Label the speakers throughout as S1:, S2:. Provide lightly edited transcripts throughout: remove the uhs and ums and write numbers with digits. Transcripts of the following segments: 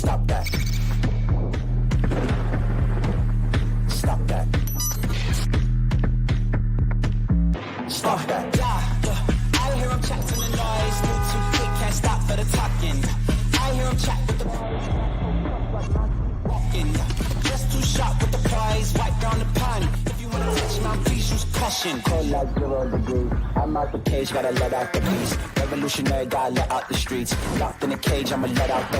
S1: Stop that. Stop that. Stop that. Yeah. I hear him chat to the noise. Move too quick, can't stop for the talking. I hear him chat with the walking. Just too sharp with the prize. Wipe down the pond. If you wanna touch my please use caution. Cold like 0 degrees. I'm out the cage, gotta let out the beast. Revolutionary, gotta let out the streets. Locked in a cage, I'ma let out the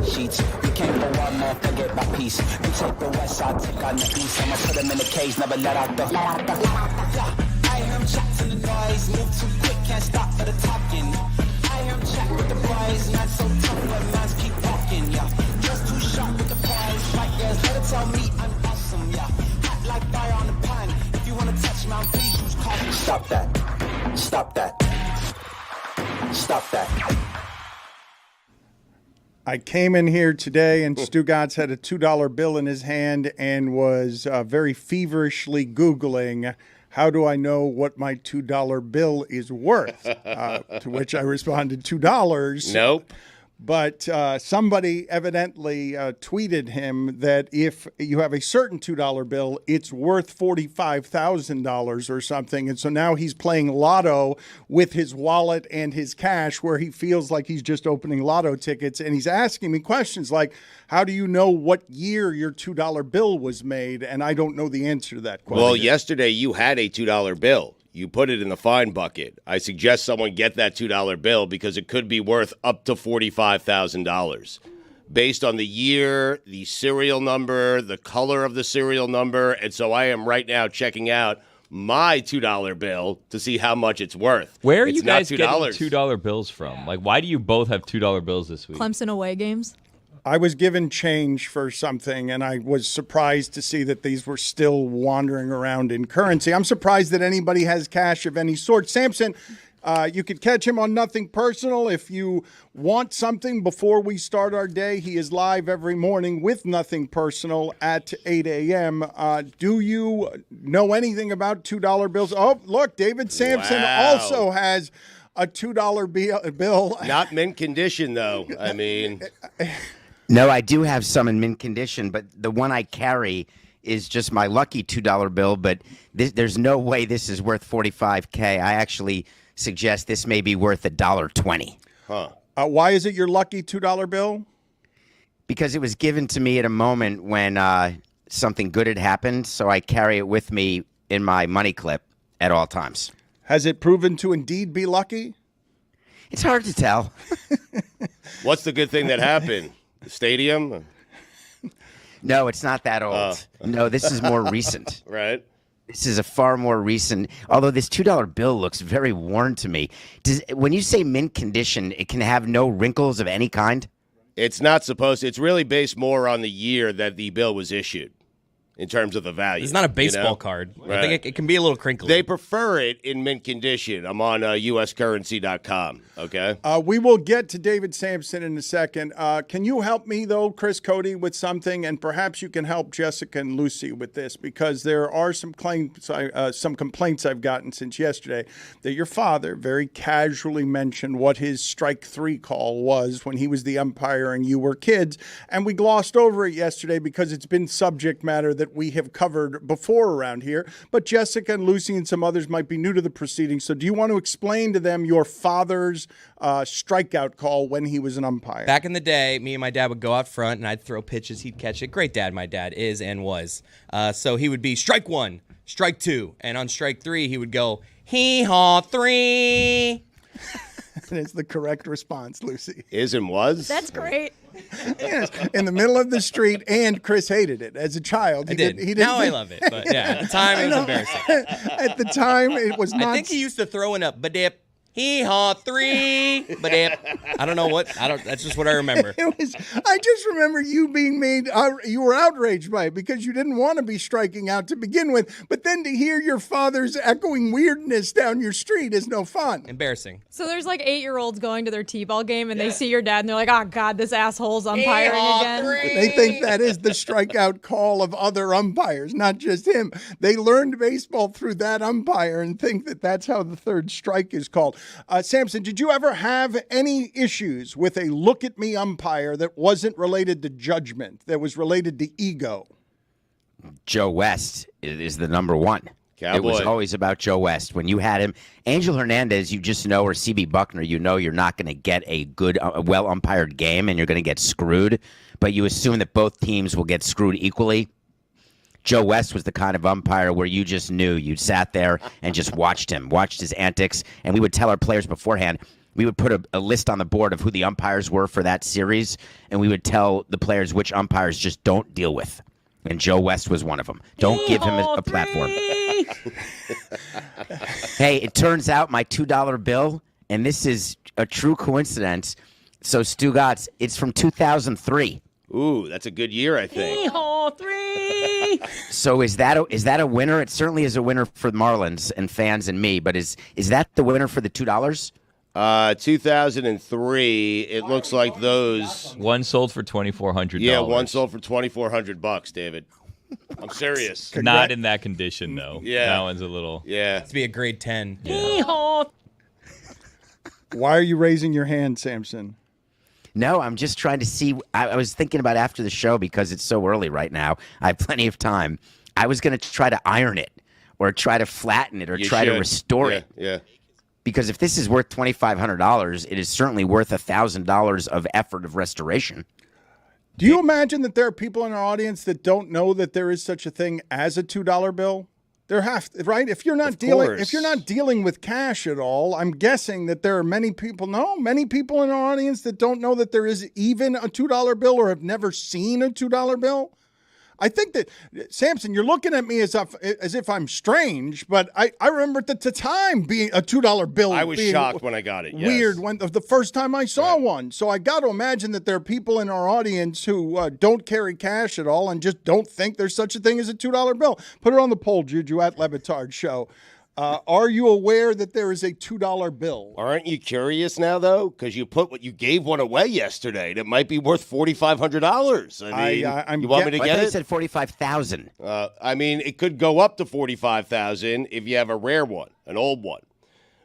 S1: sheets. You can't go one man, forget my peace. You take the west side, take on the east. I'ma put him in the cage, never let out the. Yeah. I hear him chat to the noise. Move too quick, can't stop for the talking. I hear him chat with the boys. Not so tough, but mans keep walking. Yeah. Just too sharp with the prize. Right there, let it tell me I'm awesome. Yeah. Hot like fire on the pan. If you wanna touch my please use caution. Stop that. Stop that. Stop that.
S2: I came in here today and Stugotz had a $2 bill in his hand and was very feverishly Googling, how do I know what my $2 bill is worth? To which I responded, $2.
S3: Nope.
S2: But somebody evidently tweeted him that if you have a certain $2 bill, it's worth $45,000 or something. And so now he's playing lotto with his wallet and his cash where he feels like he's just opening lotto tickets. And he's asking me questions like, how do you know what year your $2 bill was made? And I don't know the answer to that question.
S3: Well, yesterday you had a $2 bill. You put it in the fine bucket. I suggest someone get that $2 bill because it could be worth up to $45,000 based on the year, the serial number, the color of the serial number. And so I am right now checking out my $2 bill to see how much it's worth.
S4: Where are
S3: it's
S4: you guys
S3: not
S4: getting
S3: $2.
S4: $2 bills from? Like, why do you both have $2 bills this week?
S5: Clemson away games.
S2: I was given change for something, and I was surprised to see that these were still wandering around in currency. I'm surprised that anybody has cash of any sort. Samson, you could catch him on Nothing Personal. If you want something before we start our day, he is live every morning with Nothing Personal at 8 a.m. Do you know anything about $2 bills? Oh, look, David Samson also has a $2 bill.
S3: Not mint condition, though. I mean...
S6: No, I do have some in mint condition, but the one I carry is just my lucky $2 bill, but there's no way this is worth $45K. I actually suggest this may be worth $1.20.
S3: Huh.
S2: Why is it your lucky $2 bill?
S6: Because it was given to me at a moment when something good had happened, so I carry it with me in my money clip at all times.
S2: Has it proven to indeed be lucky?
S6: It's hard to tell.
S3: What's the good thing that happened? The stadium?
S6: No, it's not that old. No, this is more recent.
S3: Right.
S6: This is a far more recent, although this $2 bill looks very worn to me. When you say mint condition, it can have no wrinkles of any kind?
S3: It's not supposed to. It's really based more on the year that the bill was issued in terms of the value.
S7: It's not a baseball card.
S3: Right.
S7: I think it can be a little crinkly.
S3: They prefer it in mint condition. I'm on uscurrency.com, okay?
S2: We will get to David Samson in a second. Can you help me, though, Chris Cote, with something? And perhaps you can help Jessica and Lucy with this, because there are some complaints I've gotten since yesterday that your father very casually mentioned what his strike three call was when he was the umpire and you were kids. And we glossed over it yesterday because it's been subject matter that we have covered before around here. But Jessica and Lucy and some others might be new to the proceedings. So do you want to explain to them your father's strikeout call when he was an umpire?
S7: Back in the day, me and my dad would go out front, and I'd throw pitches. He'd catch it. Great dad, my dad is and was. So he would be strike one, strike two. And on strike three, he would go, hee-haw, three.
S2: And it's the correct response, Lucy.
S3: Is and was?
S5: That's great.
S2: Yes, in the middle of the street, and Chris hated it as a child.
S7: He did. Now I love it, but yeah, at the time it was embarrassing.
S2: At the time, it was not.
S7: I think he used to throw in a ba-dip, hee-haw, three, ba-dip. I don't know what. That's just what I remember.
S2: I just remember you being made. You were outraged by it because you didn't want to be striking out to begin with. But then to hear your father's echoing weirdness down your street is no fun.
S7: Embarrassing.
S5: So there's like 8-year-olds going to their T-ball game and they see your dad and they're like, oh, God, this asshole's umpiring again.
S2: They think that is the strikeout call of other umpires, not just him. They learned baseball through that umpire and think that that's how the third strike is called. Samson, did you ever have any issues with a look at me umpire that wasn't related to judgment, that was related to ego?
S6: Joe West is the number one.
S3: Cowboy.
S6: It was always about Joe West. When you had him, Angel Hernandez, you just know, or CB Buckner, you know you're not going to get a good, well-umpired game, and you're going to get screwed. But you assume that both teams will get screwed equally. Joe West was the kind of umpire where you just knew. You sat there and just watched him, watched his antics, and we would tell our players beforehand. We would put a list on the board of who the umpires were for that series, and we would tell the players which umpires just don't deal with. And Joe West was one of them. Don't give him a platform. Hey, it turns out my $2 bill, and this is a true coincidence. So, Stugotz, it's from 2003.
S3: Ooh, that's a good year, I think.
S6: So is that a winner? It certainly is a winner for the Marlins and fans and me, but is that the winner for the $2?
S3: 2003. It looks like those.
S4: One sold for $2,400.
S3: Yeah, one sold for $2,400, David. I'm serious.
S4: Not in that condition, though.
S3: Yeah.
S4: That one's a little.
S3: Yeah.
S7: To be a grade 10.
S4: Yeah.
S2: Why are you raising your hand, Samson?
S6: No, I'm just trying to see. I was thinking about after the show because it's so early right now. I have plenty of time. I was going to try to iron it or try to flatten it or try to restore it.
S3: Yeah.
S6: Because if this is worth $2,500, it is certainly worth $1,000 of effort of restoration.
S2: Do you imagine that there are people in our audience that don't know that there is such a thing as a $2 bill? There right? If you're not dealing with cash at all, I'm guessing that there are many people in our audience that don't know that there is even a $2 bill or have never seen a $2 bill. I think that, Samson, you're looking at me as if I'm strange, but I remember at the time being a $2 bill.
S3: I was shocked when I got it. Yes.
S2: Weird when the first time I saw one. So I got to imagine that there are people in our audience who don't carry cash at all and just don't think there's such a thing as a $2 bill. Put it on the poll, Juju, at Le Batard Show. Are you aware that there is a $2 bill?
S3: Aren't you curious now, though? Because you gave one away yesterday that might be worth $4,500. I mean, you want me to get it?
S6: I said $45,000.
S3: I mean, it could go up to $45,000 if you have a rare one, an old one.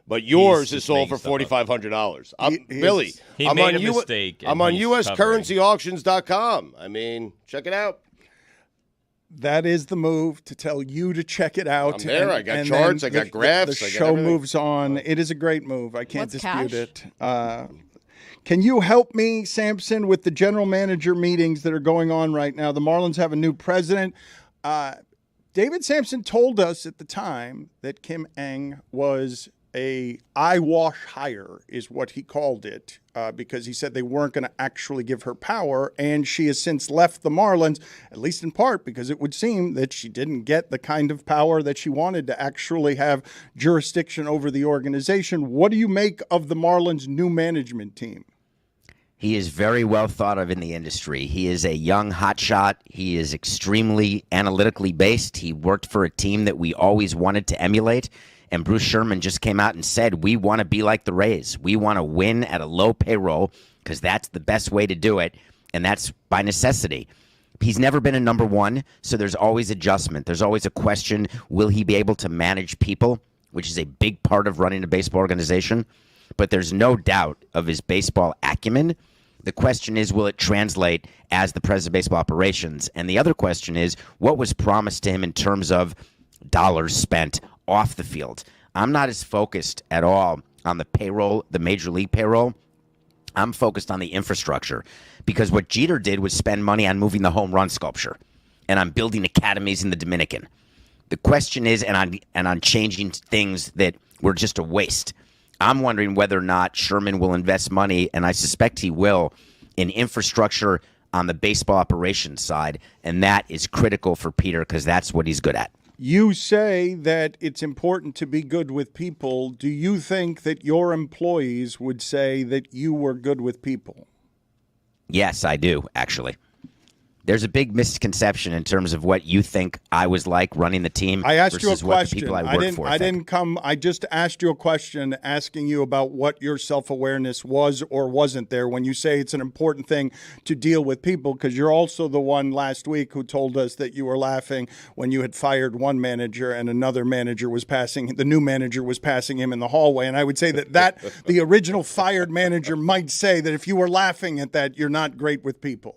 S3: But yours is sold for $4,500. Billy,
S4: he made a mistake.
S3: I'm on USCurrencyAuctions.com. I mean, check it out.
S2: That is the move, to tell you to check it out.
S3: I'm there. I got charts. I got graphs.
S2: The show moves on. It is a great move. I can't dispute it. Can you help me, Samson, with the general manager meetings that are going on right now? The Marlins have a new president. David Samson told us at the time that Kim Ng was a eyewash hire, is what he called it, because he said they weren't going to actually give her power, and she has since left the Marlins, at least in part because it would seem that she didn't get the kind of power that she wanted to actually have jurisdiction over the organization. What do you make of the Marlins' new management team?
S6: He is very well thought of in the industry. He is a young hotshot. He is extremely analytically based. He worked for a team that we always wanted to emulate. And Bruce Sherman just came out and said, we want to be like the Rays. We want to win at a low payroll because that's the best way to do it, and that's by necessity. He's never been a number one, so there's always adjustment. There's always a question, will he be able to manage people, which is a big part of running a baseball organization? But there's no doubt of his baseball acumen. The question is, will it translate as the president of baseball operations? And the other question is, what was promised to him in terms of dollars spent off the field? I'm not as focused at all on the payroll, the major league payroll. I'm focused on the infrastructure, because what Jeter did was spend money on moving the home run sculpture and on building academies in the Dominican. The question is, and on changing things that were just a waste. I'm wondering whether or not Sherman will invest money, and I suspect he will, in infrastructure on the baseball operations side, and that is critical for Peter because that's what he's good at.
S2: You say that it's important to be good with people. Do you think that your employees would say that you were good with people?
S6: Yes, I do, actually. there's a big misconception in terms of what you think I was like running the team.
S2: I asked you a
S6: versus what the
S2: question.
S6: people I
S2: I
S6: work
S2: didn't.
S6: for
S2: I
S6: think.
S2: didn't come. I just asked you a question, asking you about what your self-awareness was or wasn't there when you say it's an important thing to deal with people. Because you're also the one last week who told us that you were laughing when you had fired one manager and another manager was passing. The new manager was passing him in the hallway, and I would say that the original fired manager might say that if you were laughing at that, you're not great with people.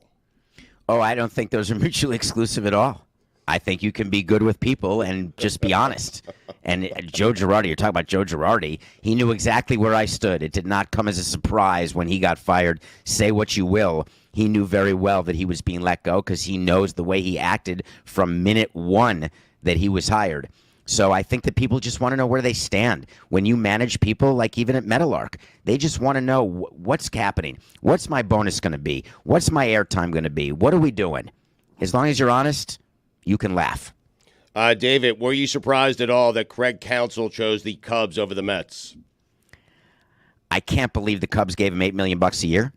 S6: Oh, I don't think those are mutually exclusive at all. I think you can be good with people and just be honest. And Joe Girardi, you're talking about Joe Girardi, he knew exactly where I stood. It did not come as a surprise when he got fired. Say what you will. He knew very well that he was being let go because he knows the way he acted from minute one that he was hired. So I think that people just want to know where they stand. When you manage people, like even at Metalark, they just want to know what's happening. What's my bonus going to be? What's my airtime going to be? What are we doing? As long as you're honest, you can laugh.
S3: David, were you surprised at all that Craig Counsell chose the Cubs over the Mets?
S6: I can't believe the Cubs gave him $8 million a year.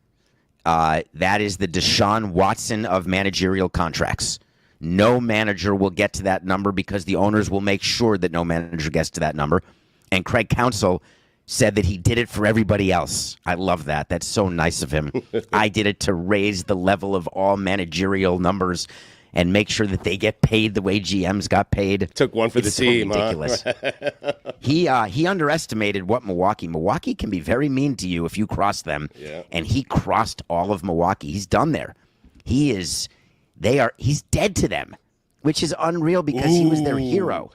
S6: That is the Deshaun Watson of managerial contracts. No manager will get to that number because the owners will make sure that no manager gets to that number. And Craig Counsell said that he did it for everybody else. I love that. That's so nice of him. I did it to raise the level of all managerial numbers and make sure that they get paid the way GMs got paid.
S3: Took one for the team,
S6: ridiculous.
S3: Huh?
S6: He underestimated what Milwaukee can be very mean to you if you cross them.
S3: Yeah.
S6: And he crossed all of Milwaukee. He's done there. He's dead to them, which is unreal because he was their hero.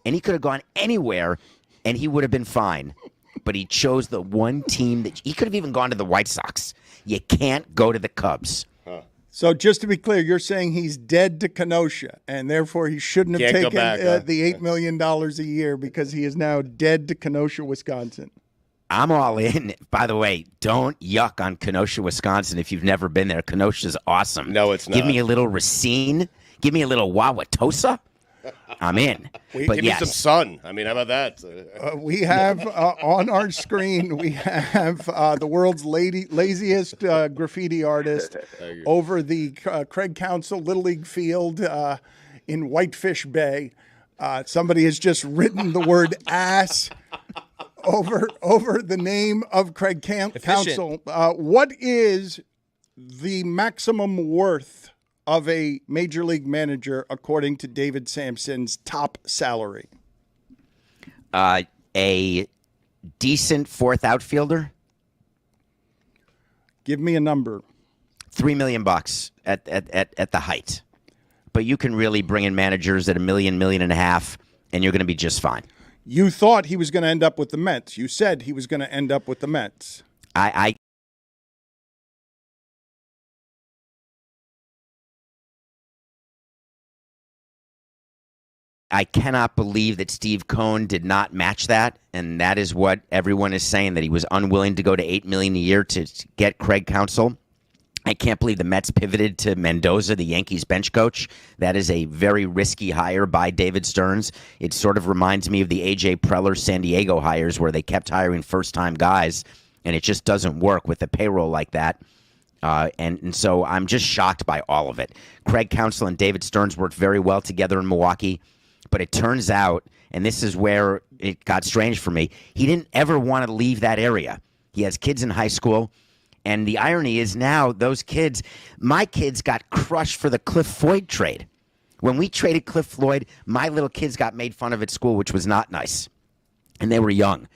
S6: And he could have gone anywhere and he would have been fine. But he chose the one team that he could have even gone to the White Sox. You can't go to the Cubs.
S2: So just to be clear, you're saying he's dead to Kenosha, and therefore he shouldn't have
S3: Can't go
S2: taken
S3: back, huh?
S2: the $8 million a year because he is now dead to Kenosha, Wisconsin.
S6: I'm all in. By the way, don't yuck on Kenosha, Wisconsin if you've never been there. Kenosha's awesome.
S3: No, it's not.
S6: Give me a little Racine. Give me a little Wauwatosa. I'm in. But
S3: Give
S6: yes.
S3: me some sun. I mean, how about that?
S2: We have on our screen, we have the world's laziest graffiti artist over the Craig Counsell Little League field in Whitefish Bay. Somebody has just written the word ass over the name of Craig Counsell. What is the maximum worth of a major league manager according to David Samson's top salary?
S6: A decent fourth outfielder.
S2: Give me a number.
S6: $3 million at the height. But you can really bring in managers at $1 million, $1.5 million, and you're going to be just fine.
S2: You thought he was going to end up with the Mets. You said he was going to end up with the Mets.
S6: I cannot believe that Steve Cohen did not match that, and that is what everyone is saying, that he was unwilling to go to $8 million a year to get Craig Counsell. I can't believe the Mets pivoted to Mendoza, the Yankees bench coach. That is a very risky hire by David Stearns. It sort of reminds me of the A.J. Preller San Diego hires where they kept hiring first-time guys, and it just doesn't work with a payroll like that. And so I'm just shocked by all of it. Craig Counsell and David Stearns worked very well together in Milwaukee. But it turns out, and this is where it got strange for me, he didn't ever want to leave that area. He has kids in high school, and the irony is now those kids, my kids got crushed for the Cliff Floyd trade. When we traded Cliff Floyd, my little kids got made fun of at school, which was not nice, and they were young.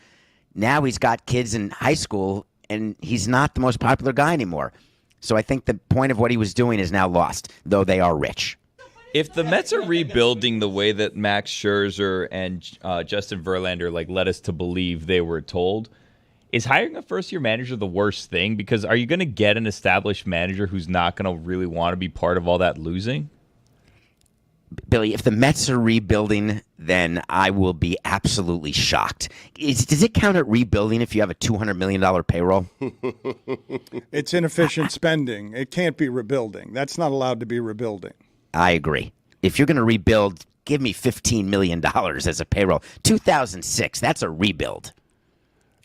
S6: Now he's got kids in high school, and he's not the most popular guy anymore. So I think the point of what he was doing is now lost, though they are rich.
S4: If the Mets are rebuilding the way that Max Scherzer and Justin Verlander led us to believe they were told, is hiring a first-year manager the worst thing? Because are you going to get an established manager who's not going to really want to be part of all that losing?
S6: Billy, if the Mets are rebuilding, then I will be absolutely shocked. Does it count at rebuilding if you have a $200 million payroll?
S2: It's inefficient spending. It can't be rebuilding. That's not allowed to be rebuilding.
S6: I agree. If you're going to rebuild, give me $15 million as a payroll. 2006, that's a rebuild.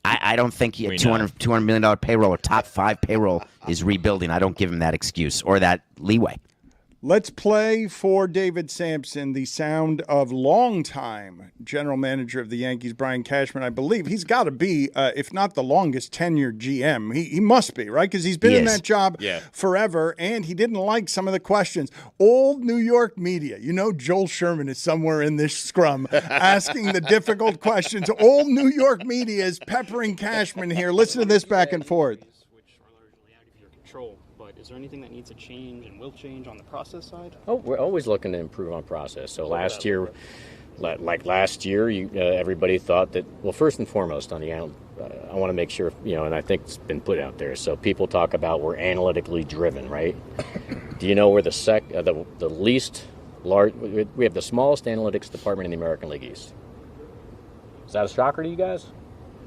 S6: I don't think a $200 million payroll or top five payroll is rebuilding. I don't give him that excuse or that leeway.
S2: Let's play for David Samson the sound of longtime general manager of the Yankees, Brian Cashman. I believe he's got to be, if not the longest tenured GM, he must be, right? Because he's been in that job forever, and he didn't like some of the questions. Old New York media, you know, Joel Sherman is somewhere in this scrum asking the difficult questions. Old New York media is peppering Cashman here. Listen to this back and forth.
S8: Which are largely out of your control. But is there anything that needs to change and will change on the process side?
S9: Oh, we're always looking to improve on process. So last year, everybody thought that, well, first and foremost on the I want to make sure, and I think it's been put out there. So people talk about we're analytically driven, right? Do you know we're the least large? We have the smallest analytics department in the American League East. Is that a shocker to you guys?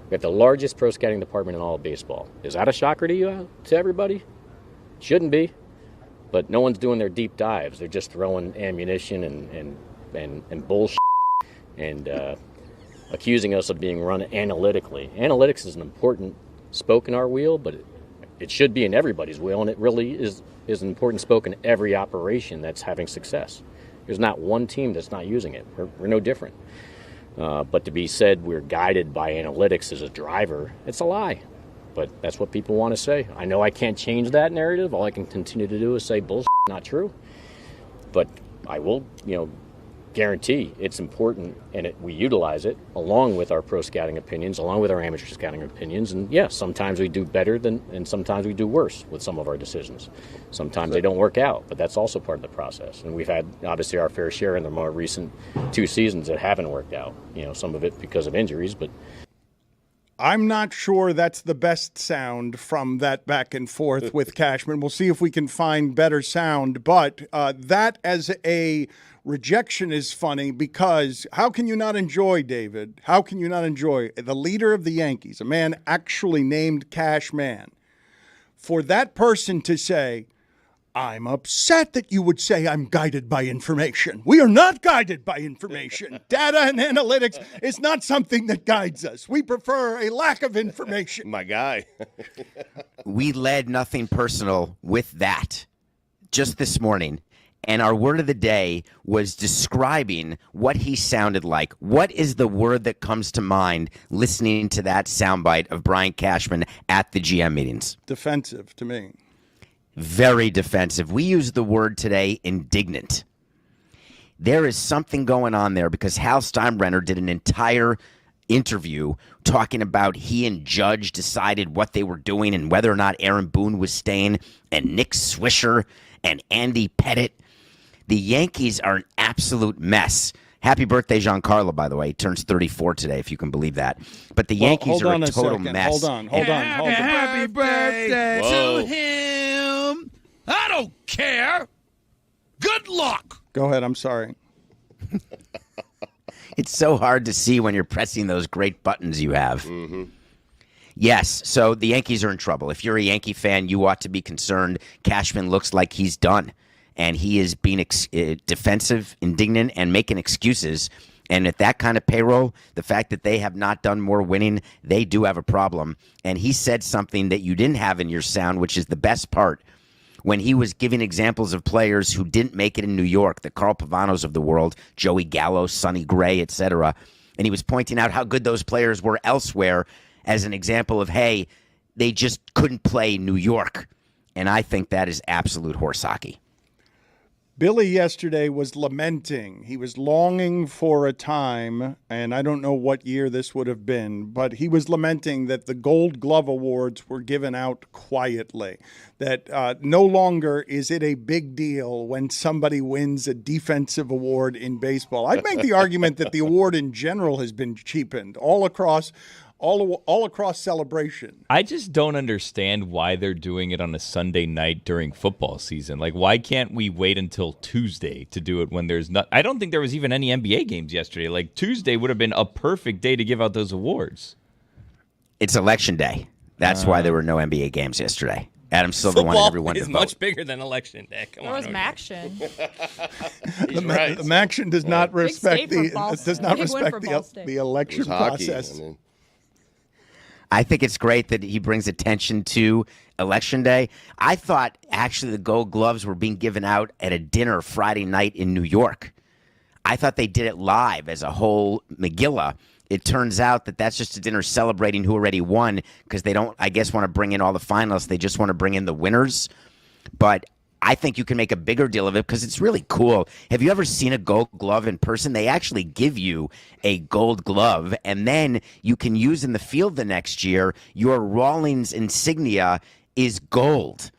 S9: We have the largest pro scouting department in all of baseball. Is that a shocker to you, to everybody? Shouldn't be, but no one's doing their deep dives. They're just throwing ammunition and bullshit and accusing us of being run analytically. Analytics is an important spoke in our wheel, but it should be in everybody's wheel, and it really is an important spoke in every operation that's having success. There's not one team that's not using it. We're no different. But to be said we're guided by analytics as a driver, it's a lie. But that's what people want to say. I know I can't change that narrative. All I can continue to do is say bullshit, not true. But I will, guarantee it's important, and we utilize it along with our pro scouting opinions, along with our amateur scouting opinions. And yes, sometimes we do better and sometimes we do worse with some of our decisions. Sometimes they don't work out, but that's also part of the process. And we've had obviously our fair share in the more recent 2 seasons that haven't worked out. Some of it because of injuries, but.
S2: I'm not sure that's the best sound from that back and forth with Cashman. We'll see if we can find better sound. But that as a rejection is funny because how can you not enjoy, David? How can you not enjoy the leader of the Yankees, a man actually named Cashman, for that person to say, I'm upset that you would say I'm guided by information. We are not guided by information. Data and analytics is not something that guides us. We prefer a lack of information.
S3: My guy.
S6: We led Nothing Personal with that just this morning. And our word of the day was describing what he sounded like. What is the word that comes to mind listening to that soundbite of Brian Cashman at the GM meetings?
S2: Defensive to me.
S6: Very defensive. We use the word today, indignant. There is something going on there because Hal Steinbrenner did an entire interview talking about he and Judge decided what they were doing and whether or not Aaron Boone was staying, and Nick Swisher and Andy Pettit. The Yankees are an absolute mess. Happy birthday, Giancarlo, by the way. He turns 34 today, if you can believe that. But the Yankees are a total mess.
S2: Hold on.
S10: Happy birthday to him. I don't care. Good luck.
S2: Go ahead. I'm sorry.
S6: It's so hard to see when you're pressing those great buttons you have.
S3: Mm-hmm.
S6: Yes, so the Yankees are in trouble. If you're a Yankee fan, you ought to be concerned. Cashman looks like he's done. And he is being defensive, indignant, and making excuses. And at that kind of payroll, the fact that they have not done more winning, they do have a problem. And he said something that you didn't have in your sound, which is the best part, when he was giving examples of players who didn't make it in New York, the Carl Pavanos of the world, Joey Gallo, Sonny Gray, etc. And he was pointing out how good those players were elsewhere as an example of, hey, they just couldn't play New York. And I think that is absolute horse hockey.
S2: Billy yesterday was lamenting. He was longing for a time, and I don't know what year this would have been, but he was lamenting that the Gold Glove Awards were given out quietly, that no longer is it a big deal when somebody wins a defensive award in baseball. I'd make the argument that the award in general has been cheapened all across celebration.
S4: I just don't understand why they're doing it on a Sunday night during football season. Like, why can't we wait until Tuesday to do it when there's not? I don't think there was even any NBA games yesterday. Like, Tuesday would have been a perfect day to give out those awards.
S6: It's election day. That's why there were no NBA games yesterday. Adam Silver wanted everyone to vote.
S7: Football is much bigger than election day. Come
S5: Where
S7: on,
S5: was Maction?
S3: He's right.
S2: The Maction does not respect the election
S5: Big win for Ball State.
S2: process.
S3: I mean,
S6: I think it's great that he brings attention to Election Day. I thought actually the Gold Gloves were being given out at a dinner Friday night in New York. I thought they did it live as a whole megillah. It turns out that that's just a dinner celebrating who already won because they don't, I guess, want to bring in all the finalists. They just want to bring in the winners. But I think you can make a bigger deal of it because it's really cool. Have you ever seen a Gold Glove in person? They actually give you a Gold Glove, and then you can use in the field the next year. Your Rawlings insignia is gold,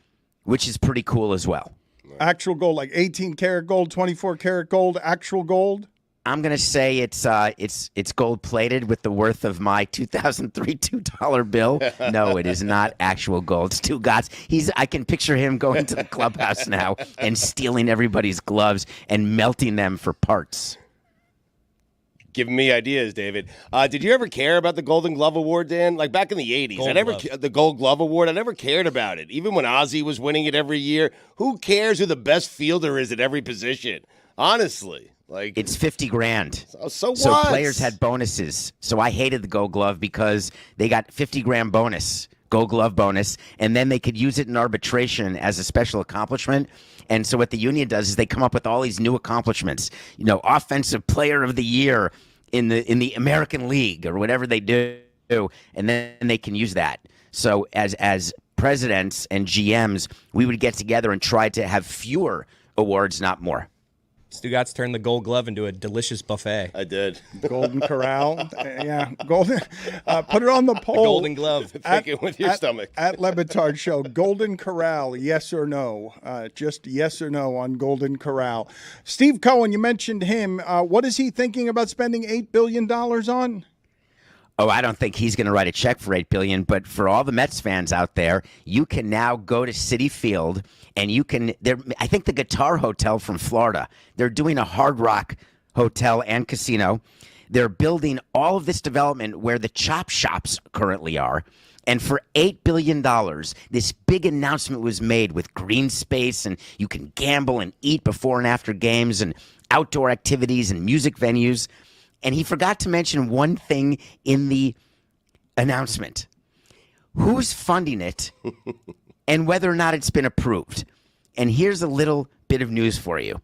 S6: which is pretty cool as well.
S2: Actual gold, like 18 karat gold, 24 karat gold, actual gold?
S6: I'm gonna say it's gold plated with the worth of my 2003 $2 bill. No, it is not actual gold. Stugotz. I can picture him going to the clubhouse now and stealing everybody's gloves and melting them for parts.
S3: Giving me ideas, David. Did you ever care about the Golden Glove Award, Dan? Like back in the 80s, the Gold Glove Award, I never cared about it. Even when Ozzie was winning it every year, who cares who the best fielder is at every position? Honestly. Like
S6: it's $50,000.
S3: So what?
S6: So players had bonuses. So I hated the Gold Glove because they got $50,000 bonus, Gold Glove bonus, and then they could use it in arbitration as a special accomplishment. And so what the union does is they come up with all these new accomplishments. You know, Offensive Player of the Year in the American League or whatever they do, and then they can use that. So as presidents and GMs, we would get together and try to have fewer awards, not more.
S7: Stugotz turned the Gold Glove into a delicious buffet.
S3: I did.
S2: Golden Corral. Yeah, golden. Put it on the poll.
S7: The Golden Glove.
S3: Take it with your stomach.
S2: At Le Batard Show, Golden Corral, yes or no? Just yes or no on Golden Corral. Steve Cohen, you mentioned him. What is he thinking about spending $8 billion on?
S6: Oh, I don't think he's going to write a check for $8 billion, but for all the Mets fans out there, you can now go to Citi Field and you can. I think the Guitar Hotel from Florida, they're doing a Hard Rock hotel and casino. They're building all of this development where the chop shops currently are. And for $8 billion, this big announcement was made with green space, and you can gamble and eat before and after games and outdoor activities and music venues. And he forgot to mention one thing in the announcement. Who's funding it and whether or not it's been approved. And here's a little bit of news for you.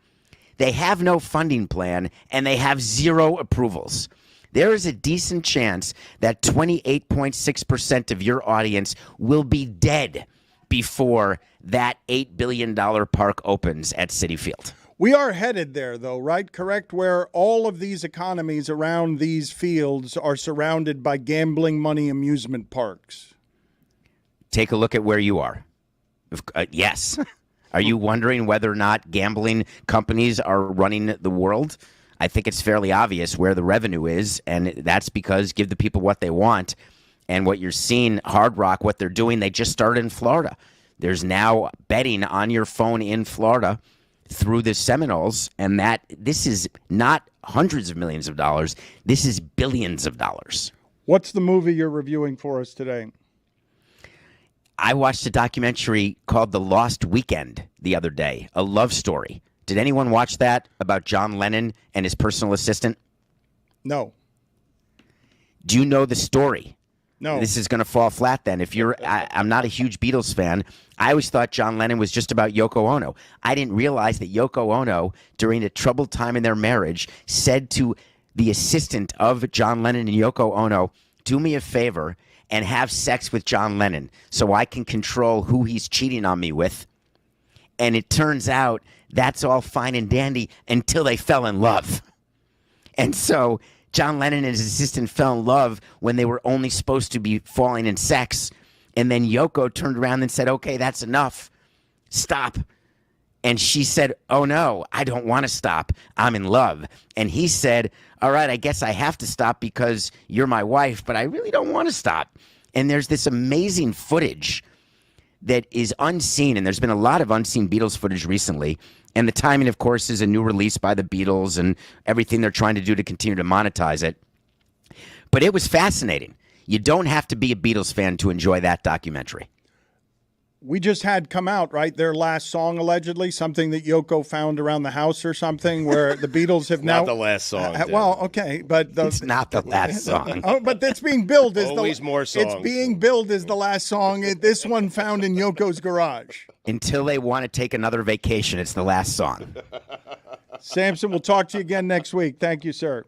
S6: They have no funding plan and they have zero approvals. There is a decent chance that 28.6% of your audience will be dead before that $8 billion park opens at Citi Field.
S2: We are headed there, though, right? Correct? Where all of these economies around these fields are surrounded by gambling money amusement parks.
S6: Take a look at where you are. Yes. Are you wondering whether or not gambling companies are running the world? I think it's fairly obvious where the revenue is, and that's because give the people what they want. And what you're seeing, Hard Rock, what they're doing, they just started in Florida. There's now betting on your phone in Florida through the Seminoles, and this is not hundreds of millions of dollars. This is billions of dollars.
S2: What's the movie you're reviewing for us today?
S6: I watched a documentary called The Lost Weekend the other day, a love story. Did anyone watch that about John Lennon and his personal assistant?
S2: No.
S6: Do you know the story?
S2: No.
S6: This is going to fall flat then. I'm not a huge Beatles fan. I always thought John Lennon was just about Yoko Ono. I didn't realize that Yoko Ono, during a troubled time in their marriage, said to the assistant of John Lennon and Yoko Ono, do me a favor and have sex with John Lennon so I can control who he's cheating on me with. And it turns out that's all fine and dandy until they fell in love. And so John Lennon and his assistant fell in love when they were only supposed to be falling in sex. And then Yoko turned around and said, okay, that's enough. Stop. And she said, oh, no, I don't want to stop. I'm in love. And he said, all right, I guess I have to stop because you're my wife, but I really don't want to stop. And there's this amazing footage that is unseen, and there's been a lot of unseen Beatles footage recently. And the timing, of course, is a new release by the Beatles and everything they're trying to do to continue to monetize it. But it was fascinating. You don't have to be a Beatles fan to enjoy that documentary.
S2: we just had come out, right? Their last song, allegedly, something that Yoko found around the house or something, where the Beatles have now.
S3: Not the last song.
S2: Well, okay, but
S6: It's not the last song.
S2: Oh, but that's being billed as
S3: Always more songs.
S2: It's being billed as the last song. This one found in Yoko's garage.
S6: Until they want to take another vacation, it's the last song.
S2: Samson, we'll talk to you again next week. Thank you, sir.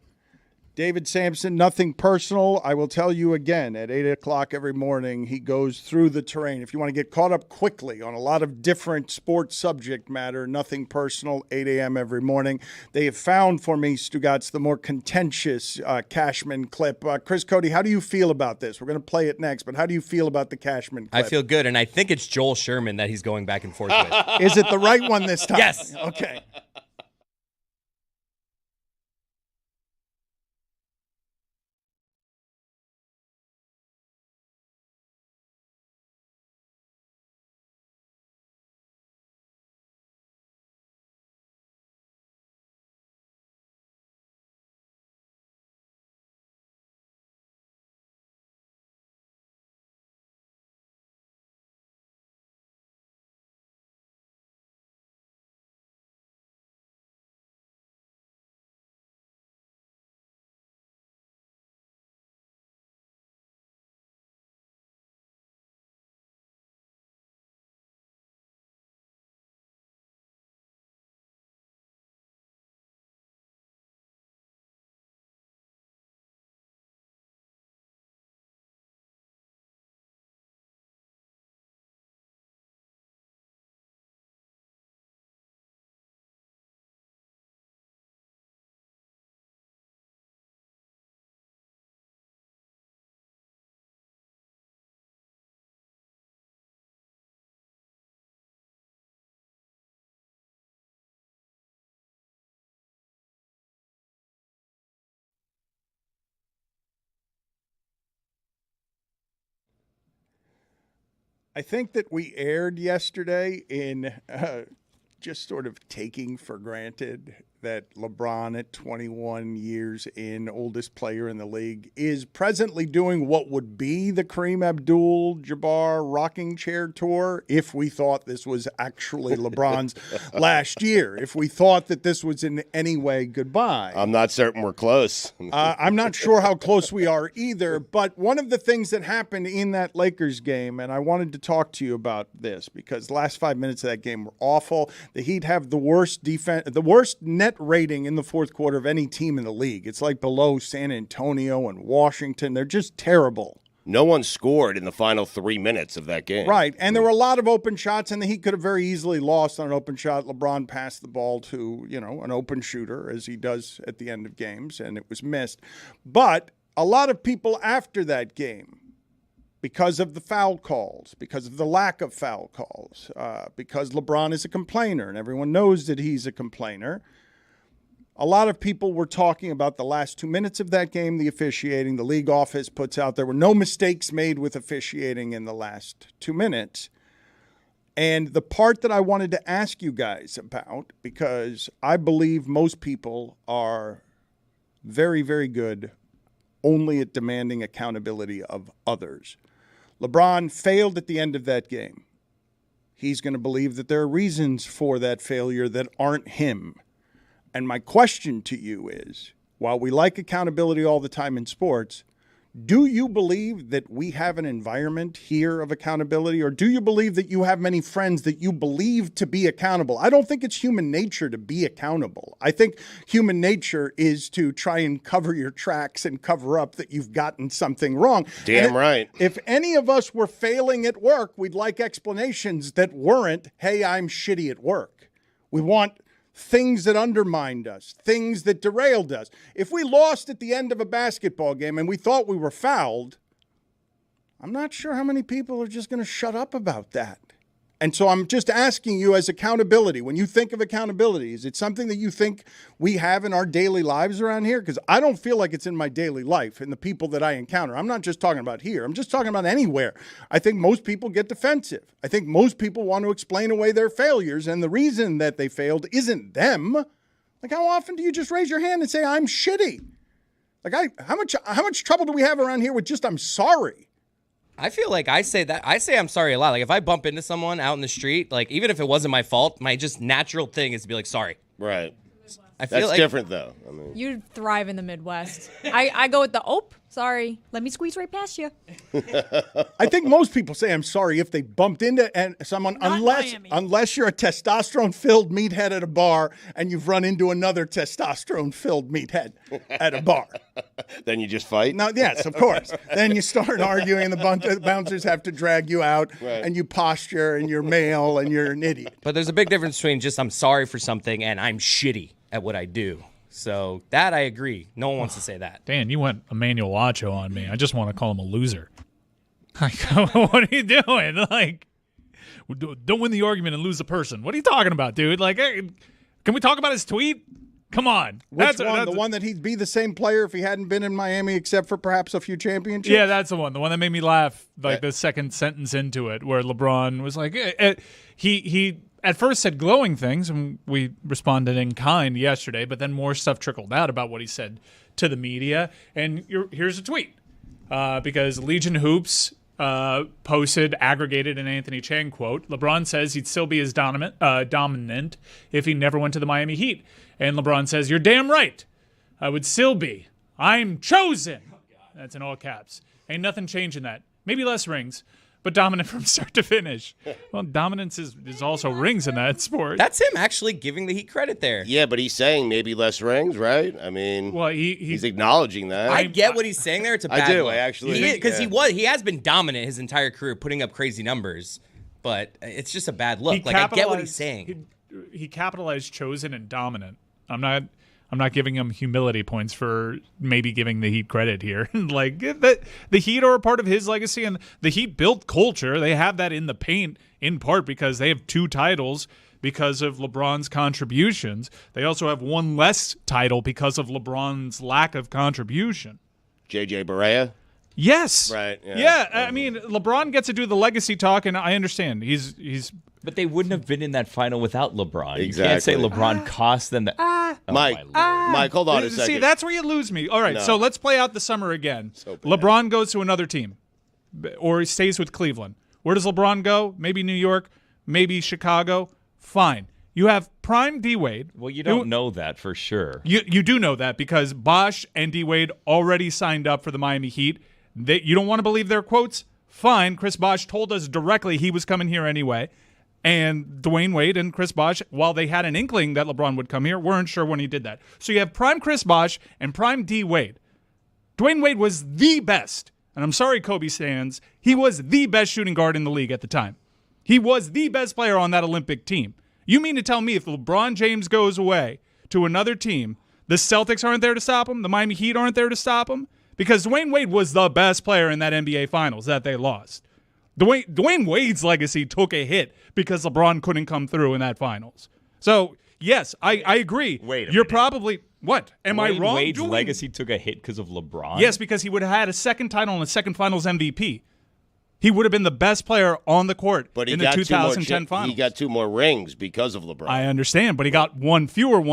S2: David Samson, nothing personal. I will tell you again, at 8 o'clock every morning, he goes through the terrain. If you want to get caught up quickly on a lot of different sports subject matter, nothing personal, 8 a.m. every morning. They have found for me, Stugotz, the more contentious Cashman clip. Chris Cote, how do you feel about this? We're going to play it next, but how do you feel about the Cashman clip?
S7: I feel good, and I think it's Joel Sherman that he's going back and forth with.
S2: Is it the right one this time?
S7: Yes.
S2: Okay. I think that we erred yesterday in just sort of taking for granted that LeBron, at 21 years in, oldest player in the league, is presently doing what would be the Kareem Abdul-Jabbar rocking chair tour if we thought this was actually LeBron's last year, if we thought that this was in any way goodbye.
S3: I'm not certain we're close.
S2: I'm not sure how close we are either, but one of the things that happened in that Lakers game, and I wanted to talk to you about this because the last 5 minutes of that game were awful. The Heat have the worst defense, the worst net rating in the fourth quarter of any team in the league. It's like below San Antonio and Washington. They're just terrible.
S3: No one scored in the final 3 minutes of that game.
S2: Right, and there were a lot of open shots, and the Heat could have very easily lost on an open shot. LeBron passed the ball to, an open shooter, as he does at the end of games, and it was missed. But a lot of people after that game, because of the foul calls, because of the lack of foul calls, because LeBron is a complainer, and everyone knows that he's a complainer, a lot of people were talking about the last 2 minutes of that game, the officiating. The league office puts out there were no mistakes made with officiating in the last 2 minutes. And the part that I wanted to ask you guys about, because I believe most people are very, very good only at demanding accountability of others. LeBron failed at the end of that game. He's going to believe that there are reasons for that failure that aren't him. And my question to you is, while we like accountability all the time in sports, do you believe that we have an environment here of accountability, or do you believe that you have many friends that you believe to be accountable? I don't think it's human nature to be accountable. I think human nature is to try and cover your tracks and cover up that you've gotten something wrong.
S3: Damn right.
S2: If any of us were failing at work, we'd like explanations that weren't, hey, I'm shitty at work. We want things that undermined us, things that derailed us. If we lost at the end of a basketball game and we thought we were fouled, I'm not sure how many people are just going to shut up about that. And so I'm just asking you, as accountability, when you think of accountability, is it something that you think we have in our daily lives around here? Because I don't feel like it's in my daily life and the people that I encounter. I'm not just talking about here. I'm just talking about anywhere. I think most people get defensive. I think most people want to explain away their failures, and the reason that they failed isn't them. Like, how often do you just raise your hand and say, I'm shitty? Like, how much trouble do we have around here with just, I'm sorry?
S7: I feel like I say I'm sorry a lot. Like if I bump into someone out in the street, like even if it wasn't my fault, my just natural thing is to be like sorry.
S3: Right.
S7: I feel
S3: That's
S7: like
S3: different though. I mean,
S5: You thrive in the Midwest. I go with the sorry. Let me squeeze right past you.
S2: I think most people say I'm sorry if they bumped into someone,
S5: Not Miami.
S2: unless you're a testosterone-filled meathead at a bar and you've run into another testosterone-filled meathead at a bar.
S3: then you just fight.
S2: No, yes, of course. Then you start arguing, the bouncers have to drag you out,
S3: Right.
S2: and you posture, and you're male, and you're an idiot.
S7: But there's a big difference between just I'm sorry for something and I'm shitty at what I do. So that I agree. No one wants to say that.
S11: Dan, you went Emmanuel Acho on me. I just want to call him a loser. Like, what are you doing? Like, don't win the argument and lose the person. What are you talking about, dude? Like, hey, can we talk about his tweet? Come on.
S2: Which one? The one that he'd be the same player if he hadn't been in Miami, except for perhaps a few championships?
S11: Yeah, that's the one. The one that made me laugh, like the second sentence into it, where LeBron was like, he at first said glowing things, and we responded in kind yesterday, but then more stuff trickled out about what he said to the media. And here's a tweet. Because Legion Hoops posted, aggregated an Anthony Chang quote. LeBron says he'd still be as dominant if he never went to the Miami Heat. And LeBron says, you're damn right. I would still be. I'm chosen. That's in all caps. Ain't nothing changing that. Maybe less rings, but dominant from start to finish. Well, dominance is also rings in that sport.
S7: That's him actually giving the Heat credit there.
S3: Yeah, but he's saying maybe less rings, right? I mean,
S11: well,
S3: he's acknowledging that.
S7: I get what he's saying there. It's a bad
S3: I do.
S7: look.
S3: I actually
S7: because he has been dominant his entire career, putting up crazy numbers. But it's just a bad look. Like I get what he's saying.
S11: He capitalized chosen and dominant. I'm not giving him humility points for maybe giving the Heat credit here. Like the Heat are a part of his legacy, and the Heat built culture. They have that in the paint in part because they have 2 titles because of LeBron's contributions. They also have 1 less title because of LeBron's lack of contribution.
S3: JJ Barea?
S11: Yes.
S3: Right.
S11: Yeah. I mean, LeBron gets to do the legacy talk, and I understand. He's.
S4: But they wouldn't have been in that final without LeBron.
S3: Exactly.
S4: You can't say LeBron cost them that.
S3: Mike, hold on a second.
S11: See, that's where you lose me. All right,
S3: No.
S11: so let's play out the summer again. LeBron goes to another team, or he stays with Cleveland. Where does LeBron go? Maybe New York, maybe Chicago. Fine. You have prime D-Wade.
S4: Well, you don't know that for sure.
S11: You do know that because Bosh and D-Wade already signed up for the Miami Heat. You don't want to believe their quotes? Fine. Chris Bosh told us directly he was coming here anyway. And Dwyane Wade and Chris Bosh, while they had an inkling that LeBron would come here, weren't sure when he did that. So you have prime Chris Bosh and prime D-Wade. Dwyane Wade was the best. And I'm sorry, Kobe stands. He was the best shooting guard in the league at the time. He was the best player on that Olympic team. You mean to tell me if LeBron James goes away to another team, the Celtics aren't there to stop him? The Miami Heat aren't there to stop him? Because Dwyane Wade was the best player in that NBA Finals that they lost. Dwyane Wade's legacy took a hit because LeBron couldn't come through in that Finals. So, yes, I agree.
S4: Wait a
S11: You're
S4: minute.
S11: probably... What? Am I wrong?
S4: Wade's legacy took a hit because of LeBron?
S11: Yes, because he would have had a second title and a second Finals MVP. He would have been the best player on the court in the 2010 Finals.
S3: He got 2 more rings because of LeBron.
S11: I understand, but he got one fewer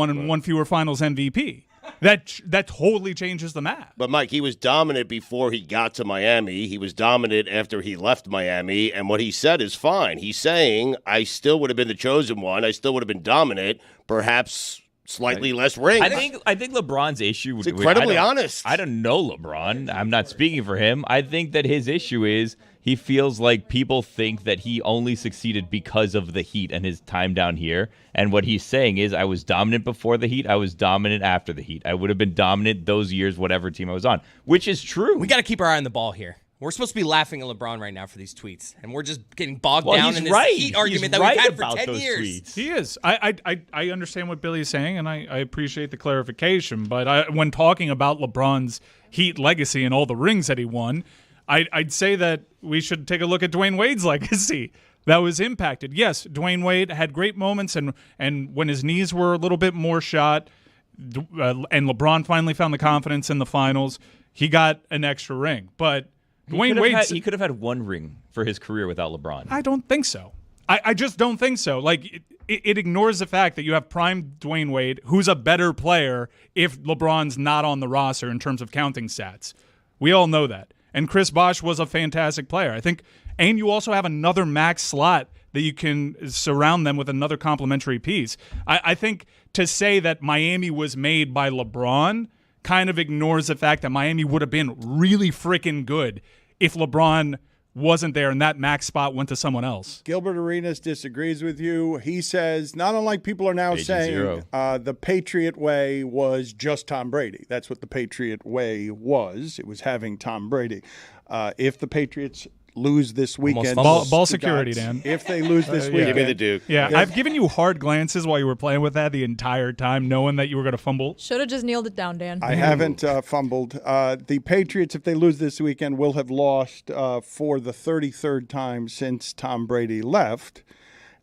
S11: Finals MVP. That totally changes the map.
S3: But, Mike, he was dominant before he got to Miami. He was dominant after he left Miami. And what he said is fine. He's saying, I still would have been the chosen one. I still would have been dominant, perhaps slightly less rings.
S4: I think LeBron's issue...
S3: It's incredibly honest.
S4: I don't know LeBron. I'm not speaking for him. I think that his issue is he feels like people think that he only succeeded because of the Heat and his time down here. And what he's saying is, I was dominant before the Heat. I was dominant after the Heat. I would have been dominant those years, whatever team I was on, which is true.
S7: We got to keep our eye on the ball here. We're supposed to be laughing at LeBron right now for these tweets, and we're just getting bogged down in this Heat argument that we've had for 10 years.
S4: Tweets.
S11: He is. I understand what Billy is saying, and I appreciate the clarification. But when talking about LeBron's Heat legacy and all the rings that he won, I'd say that we should take a look at Dwyane Wade's legacy that was impacted. Yes, Dwyane Wade had great moments, and when his knees were a little bit more shot, and LeBron finally found the confidence in the finals, he got an extra ring. But Dwyane Wade,
S4: he could have had 1 ring for his career without LeBron.
S11: I don't think so. I just don't think so. Like, it ignores the fact that you have prime Dwyane Wade, who's a better player if LeBron's not on the roster in terms of counting stats. We all know that. And Chris Bosh was a fantastic player. I think, and you also have another max slot that you can surround them with another complementary piece. I think to say that Miami was made by LeBron kind of ignores the fact that Miami would have been really freaking good if LeBron wasn't there and that max spot went to someone else.
S2: Gilbert Arenas disagrees with you. He says, not unlike people are now saying, the Patriot way was just Tom Brady. That's what the Patriot way was. It was having Tom Brady. If the Patriots lose this weekend.
S11: Ball security, Dan.
S2: If they lose this weekend.
S3: Give me the Duke.
S11: Yeah, I've given you hard glances while you were playing with that the entire time, knowing that you were going to fumble.
S5: Should have just kneeled it down, Dan.
S2: I haven't fumbled. The Patriots, if they lose this weekend, will have lost for the 33rd time since Tom Brady left.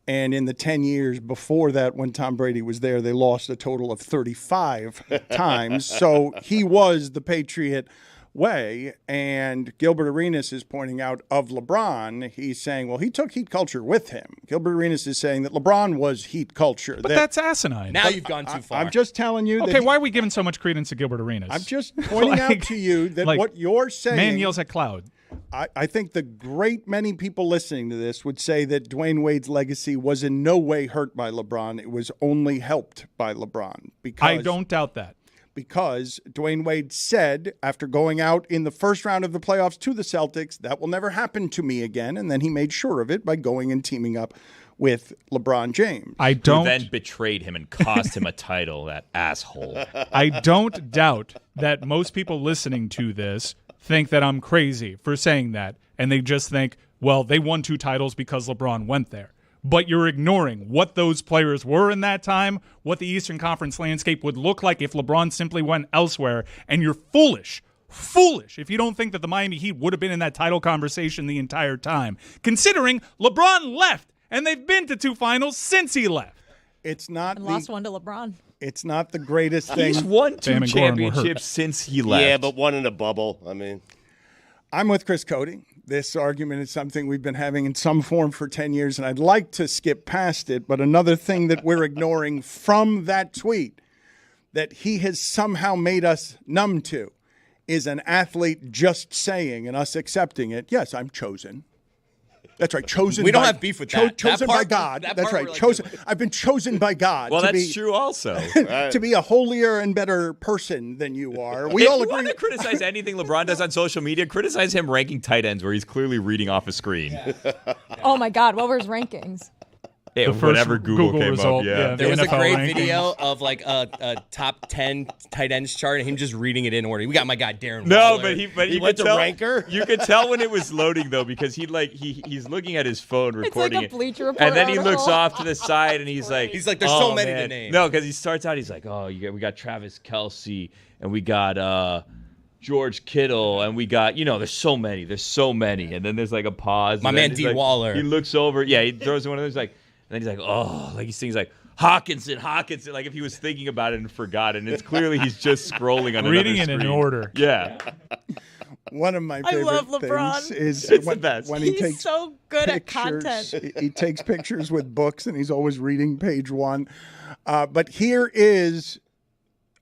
S2: And in the 10 years before that, when Tom Brady was there, they lost a total of 35 times. So he was the Patriot way. And Gilbert Arenas is pointing out of LeBron, he's saying, well, he took heat culture with him. Gilbert Arenas is saying that LeBron was heat culture.
S11: But that's asinine.
S7: Now you've gone too far.
S2: I'm just telling you.
S11: Okay, why are we giving so much credence to Gilbert Arenas?
S2: I'm just pointing out to you that what you're saying.
S11: Man yells at cloud.
S2: I think the great many people listening to this would say that Dwyane Wade's legacy was in no way hurt by LeBron. It was only helped by LeBron. Because
S11: I don't doubt that.
S2: Because Dwyane Wade said after going out in the first round of the playoffs to the Celtics, that will never happen to me again. And then he made sure of it by going and teaming up with LeBron James.
S4: Who then betrayed him and cost him a title, that asshole.
S11: I don't doubt that most people listening to this think that I'm crazy for saying that. And they just think, well, they won 2 titles because LeBron went there. But you're ignoring what those players were in that time, what the Eastern Conference landscape would look like if LeBron simply went elsewhere, and you're foolish if you don't think that the Miami Heat would have been in that title conversation the entire time, considering LeBron left, and they've been to 2 finals since he left.
S2: It's not
S5: and lost one to LeBron.
S2: It's not the greatest thing.
S4: He's won 2 championships since he left.
S3: Yeah, but one in a bubble. I mean,
S2: I'm with Chris Cote. This argument is something we've been having in some form for 10 years, and I'd like to skip past it. But another thing that we're ignoring from that tweet that he has somehow made us numb to is an athlete just saying and us accepting it. Yes, I'm chosen. That's right. Chosen.
S7: We don't have beef with that.
S2: Chosen by God. That's right. Chosen. I've been chosen by God.
S4: Well, that's true also.
S2: To be a holier and better person than you are. We all agree.
S4: If you want to criticize anything LeBron does on social media, criticize him ranking tight ends where he's clearly reading off a screen.
S5: Oh my God, what were his rankings?
S4: Yeah, whatever Google came
S11: result,
S4: up, yeah.
S7: There was a
S11: NFL
S7: great
S11: rankings.
S7: video of like a top 10 tight ends chart and him just reading it in order. We got my guy Darren
S4: No,
S7: Waller.
S4: but he
S3: went
S4: could
S3: to
S4: tell,
S3: ranker?
S4: You could tell when it was loading though because he's looking at his phone recording
S5: like a Bleacher Report
S4: and then he
S5: article.
S4: looks off to the side and he's like,
S7: there's so
S4: "Oh,
S7: many to
S4: man."
S7: name.
S4: No, because he starts out, he's like, oh, we got Travis Kelce and we got George Kittle and we got, there's so many, and then there's like a pause.
S7: My
S4: and
S7: man
S4: then
S7: D.
S4: he's like-
S7: Waller.
S4: He looks over, he throws in one of those like. And then he's like, oh, like he sings like Hawkinson, like if he was thinking about it and forgot it. And it's clearly he's just scrolling on
S11: Reading it
S4: another
S11: in
S4: screen.
S11: order.
S4: Yeah.
S2: One of my favorite
S5: love LeBron.
S2: things is
S4: It's the best.
S2: when he
S5: He's
S2: takes
S5: so good at
S2: pictures.
S5: content.
S2: He takes pictures with books, and he's always reading page 1. But here is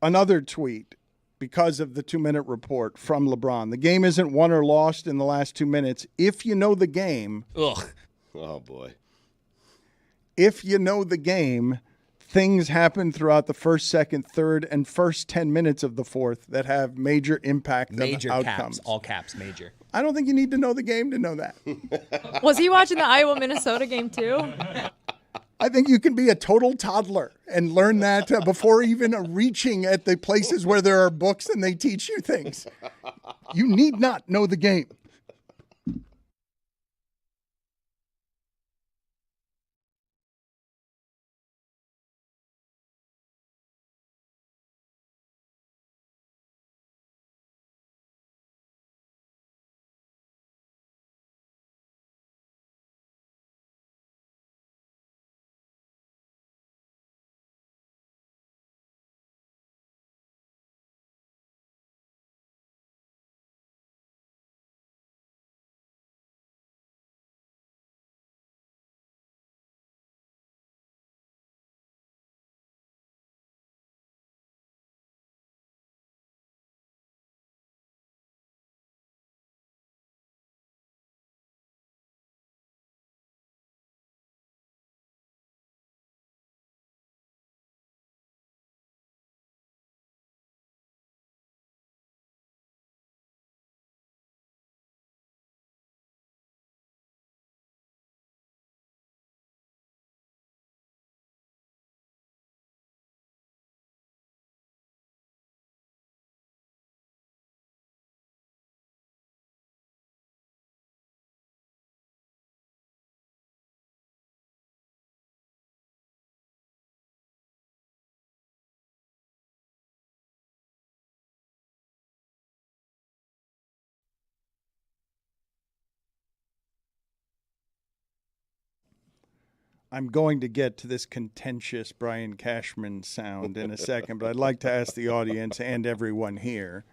S2: another tweet because of the 2-minute report from LeBron. The game isn't won or lost in the last 2 minutes. If you know the game,
S7: Ugh.
S3: oh boy.
S2: if you know the game, things happen throughout the first, second, third, and first 10 minutes of the fourth that have major impact
S7: Major
S2: on
S7: caps.
S2: outcomes.
S7: All caps, major.
S2: I don't think you need to know the game to know that.
S5: Was he watching the Iowa-Minnesota game too?
S2: I think you can be a total toddler and learn that before even reaching at the places where there are books and they teach you things. You need not know the game. I'm going to get to this contentious Brian Cashman sound in a second, but I'd like to ask the audience and everyone here,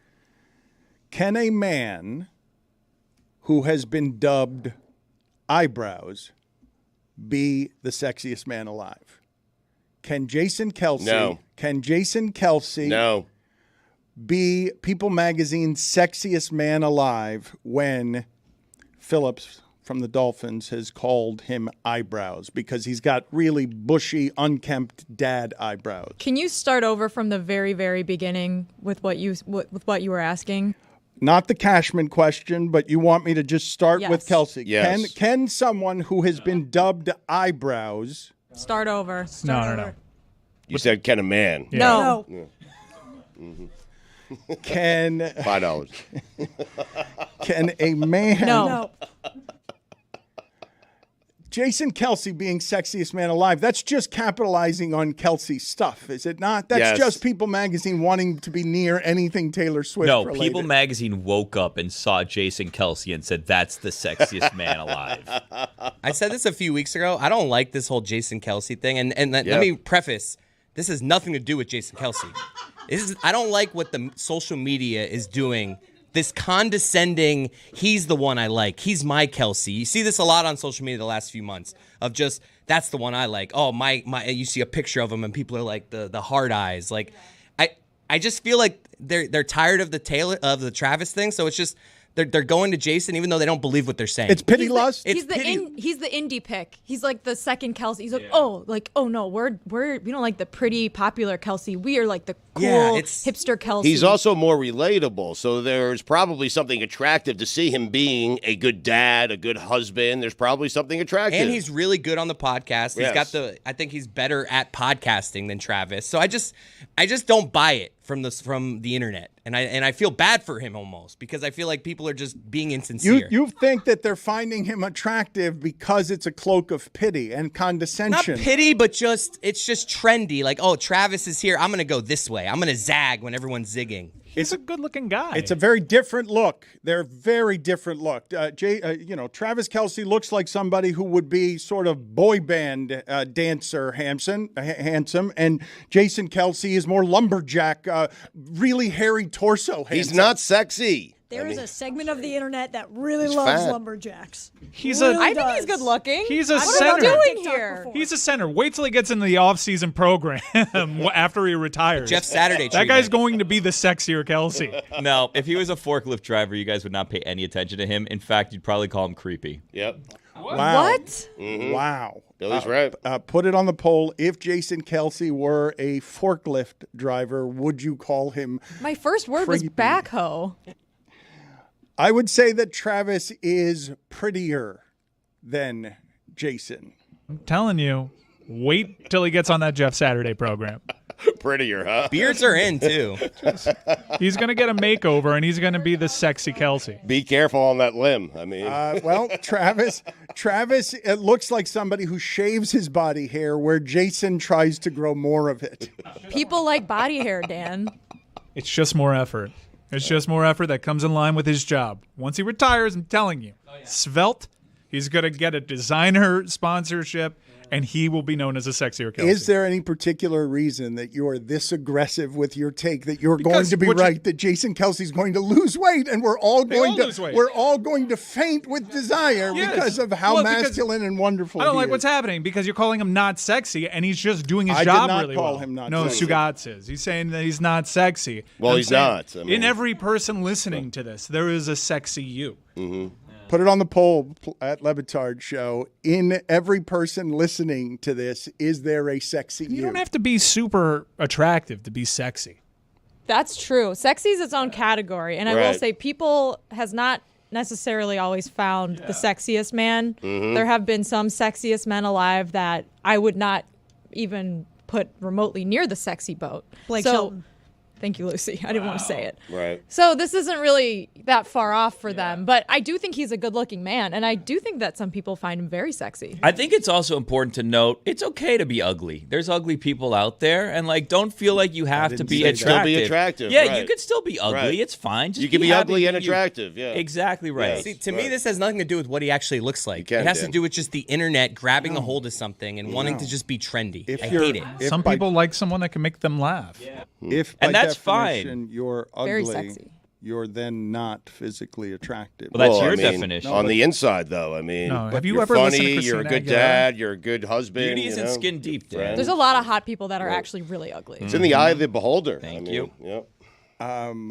S2: can a man who has been dubbed eyebrows be the sexiest man alive? Can Jason Kelce?
S3: No.
S2: Can Jason Kelce?
S3: No.
S2: Be People Magazine's sexiest man alive when Phillips from the Dolphins has called him eyebrows because he's got really bushy, unkempt dad eyebrows?
S5: Can you start over from the very, very beginning with what you were asking?
S2: Not the Cashman question, but you want me to just start
S5: Yes.
S2: with Kelce.
S3: Yes.
S2: Can someone who has been dubbed eyebrows
S5: Start over.
S11: No.
S3: You said, can a man?
S5: No.
S2: can
S3: $5.
S2: can a man
S5: No.
S2: Jason Kelce being sexiest man alive, that's just capitalizing on Kelce's stuff, is it not? That's
S3: Yes.
S2: just People Magazine wanting to be near anything Taylor Swift
S4: No,
S2: related.
S4: People Magazine woke up and saw Jason Kelce and said, that's the sexiest man alive.
S7: I said this a few weeks ago. I don't like this whole Jason Kelce thing. And let
S3: Yeah.
S7: me preface, this has nothing to do with Jason Kelce. I don't like what the social media is doing. This condescending, he's the one I like. He's my Kelce. You see this a lot on social media the last few months of just, that's the one I like. Oh, my you see a picture of him and people are like the hard eyes. Like I just feel like they're tired of the Travis thing. So it's just they're going to Jason even though they don't believe what they're saying.
S2: It's pity lust.
S5: He's the indie pick. He's like the second Kelce. He's like, oh no, we don't like the pretty popular Kelce. We are like the cool hipster Kelce.
S3: He's also more relatable, so there's probably something attractive to see him being a good dad, a good husband. There's probably something attractive.
S7: And he's really good on the podcast.
S3: Yes.
S7: He's got I think he's better at podcasting than Travis. So I just don't buy it from the internet. And I feel bad for him almost because I feel like people are just being insincere.
S2: You think that they're finding him attractive because it's a cloak of pity and
S7: Not
S2: condescension.
S7: pity, but it's just trendy. Like, oh, Travis is here. I'm going to go this way. I'm going to zag when everyone's zigging.
S11: He's a good-looking guy.
S2: It's a very different look. They're very different look. Travis Kelce looks like somebody who would be sort of boy band dancer, handsome, and Jason Kelce is more lumberjack, really hairy torso. Handsome.
S3: He's not sexy.
S12: There is a segment of the internet that really loves
S3: fat.
S12: lumberjacks.
S5: I think he's good looking.
S11: He's a
S5: What
S11: center.
S5: are you doing here?
S11: He's a center. Wait till he gets into the off-season program after he retires.
S7: Jeff Saturday
S11: That guy's going to be the sexier Kelce.
S4: No, if he was a forklift driver, you guys would not pay any attention to him. In fact, you'd probably call him creepy.
S3: Yep.
S2: Wow.
S5: What?
S2: Wow.
S3: Billy's right.
S2: Put it on the poll. If Jason Kelce were a forklift driver, would you call him?
S5: My first word was
S2: creepy?
S5: backhoe.
S2: I would say that Travis is prettier than Jason.
S11: I'm telling you, wait till he gets on that Jeff Saturday program.
S3: Prettier, huh?
S7: Beards are in, too.
S11: He's going to get a makeover, and he's going to be the sexy Kelce.
S3: Be careful on that limb. I mean,
S2: Travis, it looks like somebody who shaves his body hair where Jason tries to grow more of it.
S5: People like body hair, Dan.
S11: It's just more effort. It's just more effort that comes in line with his job. Once he retires, I'm telling you, svelte, he's going to get a designer sponsorship, and he will be known as a sexier Kelce.
S2: Is there any particular reason that you are this aggressive with your take that you're going
S11: Because
S2: to be
S11: what you-
S2: right that Jason Kelce's going to lose weight and we're all going
S11: all lose weight.
S2: we're all going to faint with desire
S11: Yes.
S2: because of how
S11: Well, because
S2: masculine and wonderful
S11: I don't
S2: he
S11: like
S2: is.
S11: what's happening because you're calling him not sexy, and he's just doing his
S2: I did
S11: job
S2: not
S11: really
S2: call
S11: well.
S2: him not
S11: no,
S2: sexy.
S11: Stugotz is. He's saying that he's not sexy.
S3: Well,
S11: I'm
S3: he's
S11: saying
S3: not. I mean-
S11: in every person listening to this, there is a sexy you.
S3: Mm-hmm.
S2: Put it on the poll at Le Batard Show. In every person listening to this, is there a sexy
S11: You don't have to be super attractive to be sexy.
S5: That's true. Sexy is its own category. And I will
S3: Right.
S5: say people has not necessarily always found the sexiest man. There have been some sexiest men alive that I would not even put remotely near the sexy boat.
S12: Blake
S5: so,
S12: Shelton.
S5: Thank you, Lucy. I didn't want to say it.
S3: Right.
S5: So this isn't really that far off for them, but I do think he's a good-looking man, and I do think that some people find him very sexy.
S4: I think it's also important to note it's okay to be ugly. There's ugly people out there, and like don't feel like you have to be attractive.
S3: Still be attractive.
S4: Yeah,
S3: right.
S4: you could still be ugly.
S3: Right.
S4: It's fine. Just
S3: you can be
S4: happy
S3: ugly and
S4: being you.
S3: attractive. Yeah.
S4: Exactly right.
S7: See, to me, this has nothing to do with what he actually looks like.
S3: can,
S7: It has
S3: Dan.
S7: to do with just the internet grabbing a hold of something and wanting to just be trendy. I hate it.
S11: Some people like someone that can make them laugh.
S2: If
S4: And
S2: by
S4: that's fine.
S2: definition you're
S5: Very
S2: ugly,
S5: sexy.
S2: you're then not physically attractive.
S4: Well, that's
S3: Well,
S4: your
S3: I mean,
S4: definition.
S3: On the inside, though, I mean,
S11: No, have you
S3: you're
S11: ever
S3: funny,
S11: listened to
S3: you're a
S11: Christina
S3: good
S11: Aguilera?
S3: dad, you're a good husband.
S4: Beauty
S3: you
S4: isn't
S3: know?
S4: skin deep, Dan.
S5: There's a lot of hot people that are actually really ugly.
S3: It's in the eye of the beholder.
S4: Thank
S3: I mean,
S4: you.
S3: Yep.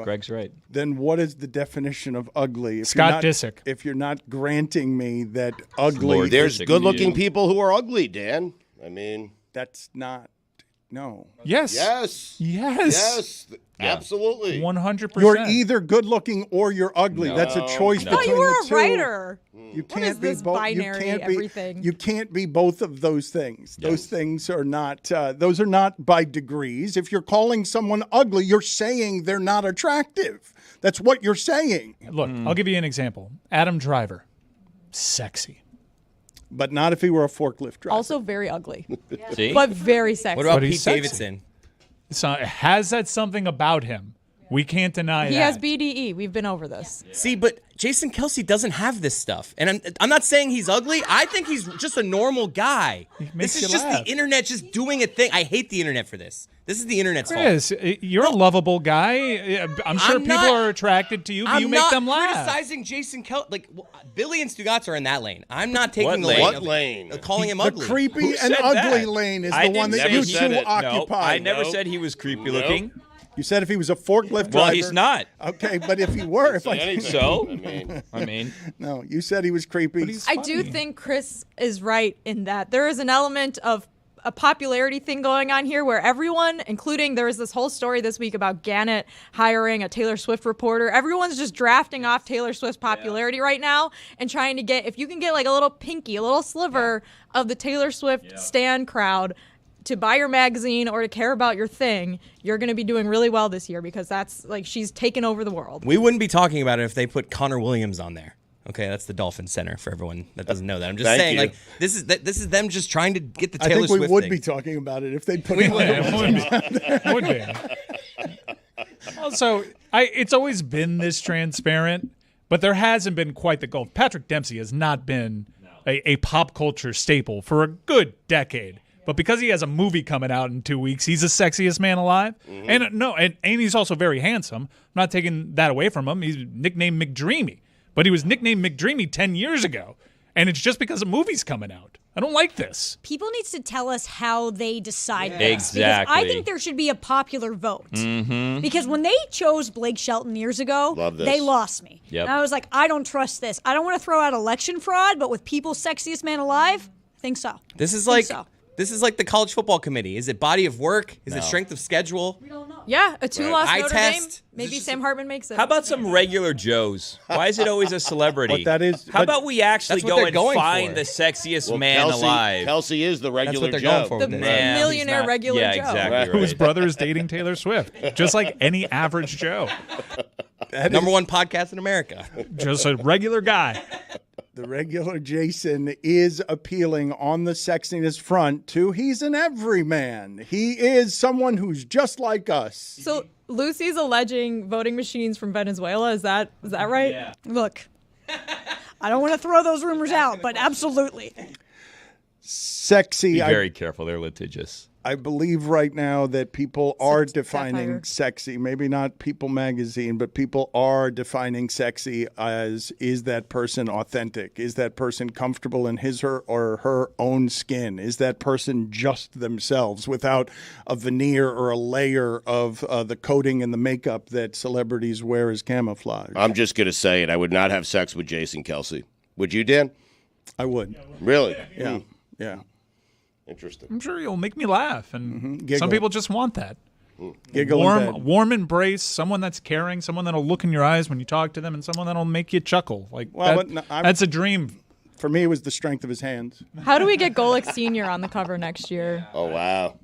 S4: Greg's right.
S2: Then what is the definition of ugly? If
S11: Scott
S2: you're not,
S11: Disick.
S2: If you're not granting me that ugly,
S4: Lord,
S3: There's
S4: Disick,
S3: good-looking
S4: you.
S3: people who are ugly, Dan. I mean,
S2: that's not. No.
S11: Yes.
S3: yes,
S11: Yes.
S3: absolutely.
S11: 100%.
S2: You're either good looking or you're ugly. That's a choice
S5: I thought
S2: between
S5: you were
S2: the
S5: a
S2: two.
S5: writer.
S2: You
S5: What
S2: can't
S5: is
S2: be
S5: this
S2: both.
S5: binary
S2: You can't be
S5: everything?
S2: You can't be both of those things. Those things are not. Those are not by degrees. If you're calling someone ugly, you're saying they're not attractive. That's what you're saying.
S11: Look, I'll give you an example. Adam Driver. Sexy.
S2: But not if he were a forklift driver.
S5: Also very ugly,
S4: See?
S5: but very sexy.
S7: What about
S11: But
S7: Pete
S11: he's sexy.
S7: Davidson?
S11: So has that something about him? We can't deny
S5: He
S11: that.
S5: has BDE. We've been over this.
S7: See, but Jason Kelce doesn't have this stuff. And I'm not saying he's ugly. I think he's just a normal guy.
S11: makes
S7: This is
S11: you
S7: just
S11: laugh.
S7: the internet just doing a thing. I hate the internet for this. This is the internet's fault.
S11: Chris, you're a lovable guy. I'm sure
S7: I'm
S11: people
S7: not-
S11: are attracted to you, but
S7: I'm
S11: you make
S7: not
S11: them laugh.
S7: criticizing Jason Kelce. Like, Billy and Stugotz are in that lane. I'm not taking
S4: What
S7: the
S4: lane?
S7: lane.
S3: What
S7: of-
S3: lane?
S7: of calling him
S2: the
S7: ugly.
S2: creepy
S4: Who
S2: and
S4: said
S2: ugly
S4: that?
S2: lane is
S4: I
S2: the one
S4: didn't
S2: that
S4: say
S2: you
S4: he
S2: two
S4: said it. No,
S2: occupy.
S4: I never
S3: Nope.
S4: said he was creepy
S3: Nope.
S4: looking.
S2: You said if he was a forklift driver.
S4: Well, he's not.
S2: Okay, but if he were, if I
S3: Anything.
S4: So?
S3: I mean,
S4: I mean,
S2: no, you said he was creepy.
S5: I do think Chris is right in that there is an element of a popularity thing going on here where everyone, including there was this whole story this week about Gannett hiring a Taylor Swift reporter. Everyone's just drafting off Taylor Swift's popularity right now and trying to get, if you can get like a little pinky, a little sliver of the Taylor Swift stan crowd to buy your magazine or to care about your thing, you're going to be doing really well this year because that's like she's taken over the world.
S7: We wouldn't be talking about it if they put Connor Williams on there. Okay, that's the Dolphin Center for everyone that doesn't know that. I'm just
S3: Thank
S7: saying,
S3: you.
S7: like this is them just trying to get the
S2: I
S7: Taylor
S2: think we
S7: Swift
S2: would
S7: thing.
S2: be talking about it if they put
S7: We
S2: it
S7: would.
S11: It would be. Also, it's always been this transparent, but there hasn't been quite the gulf. Patrick Dempsey has not been a pop culture staple for a good decade. But because he has a movie coming out in 2 weeks, he's the sexiest man alive. And he's also very handsome. I'm not taking that away from him. He's nicknamed McDreamy. But he was nicknamed McDreamy 10 years ago. And it's just because a movie's coming out. I don't like this.
S12: People needs to tell us how they decide this. Because
S4: Exactly.
S12: I think there should be a popular vote. Because when they chose Blake Shelton years ago,
S3: Love this.
S12: they lost me.
S4: Yep.
S12: And I was like, I don't trust this. I don't want to throw out election fraud, but with people's sexiest man alive, I think so.
S7: This is
S12: Think
S7: like
S12: so.
S7: this is like the college football committee. Is it body of work? Is it strength of schedule?
S5: Yeah, a two-loss
S7: Eye
S5: Notre
S7: test.
S5: Dame. Maybe Sam Hartman makes it.
S4: how about some regular Joes? Why is it always a celebrity?
S2: But that is-
S4: How
S2: but-
S4: about we actually
S7: That's what
S4: go
S7: they're
S4: and
S7: going
S4: find
S7: for.
S4: the sexiest
S3: well,
S4: man
S3: Kelsey,
S4: alive?
S3: Kelsey is the regular
S7: they're
S3: Joe.
S7: going for
S5: the
S7: with this.
S4: Man,
S5: millionaire
S7: he's not-
S5: regular
S4: yeah,
S5: Joe?
S4: exactly right.
S11: Whose brother is dating Taylor Swift. Just like any average Joe.
S7: Number one podcast in America.
S11: Just a regular guy.
S2: The regular Jason is appealing on the sexiness front to he's an everyman. He is someone who's just like us.
S5: So Lucy's alleging voting machines from Venezuela. Is that right?
S4: Yeah.
S12: Look, I don't want to throw those rumors out, but absolutely.
S2: Sexy.
S4: Be very careful. They're litigious.
S2: I believe right now that people are defining
S5: satire.
S2: sexy. Maybe not People Magazine, but people are defining sexy as, is that person authentic? Is that person comfortable in his or her own skin? Is that person just themselves without a veneer or a layer of the coating and the makeup that celebrities wear as camouflage?
S3: I'm just going to say it. I would not have sex with Jason Kelce. Would you, Dan?
S2: I would.
S3: Really?
S2: Yeah. Yeah.
S3: Interesting.
S11: I'm sure you'll make me laugh. And
S2: Giggle.
S11: some people just want that.
S2: Giggle in bed.
S11: Warm embrace, someone that's caring, someone that'll look in your eyes when you talk to them, and someone that'll make you chuckle. Like
S2: Well,
S11: that-
S2: but no, I'm-
S11: that's a dream.
S2: For me, it was the strength of his hands.
S5: How do we get Golick Sr. on the cover next year?
S3: Oh, wow.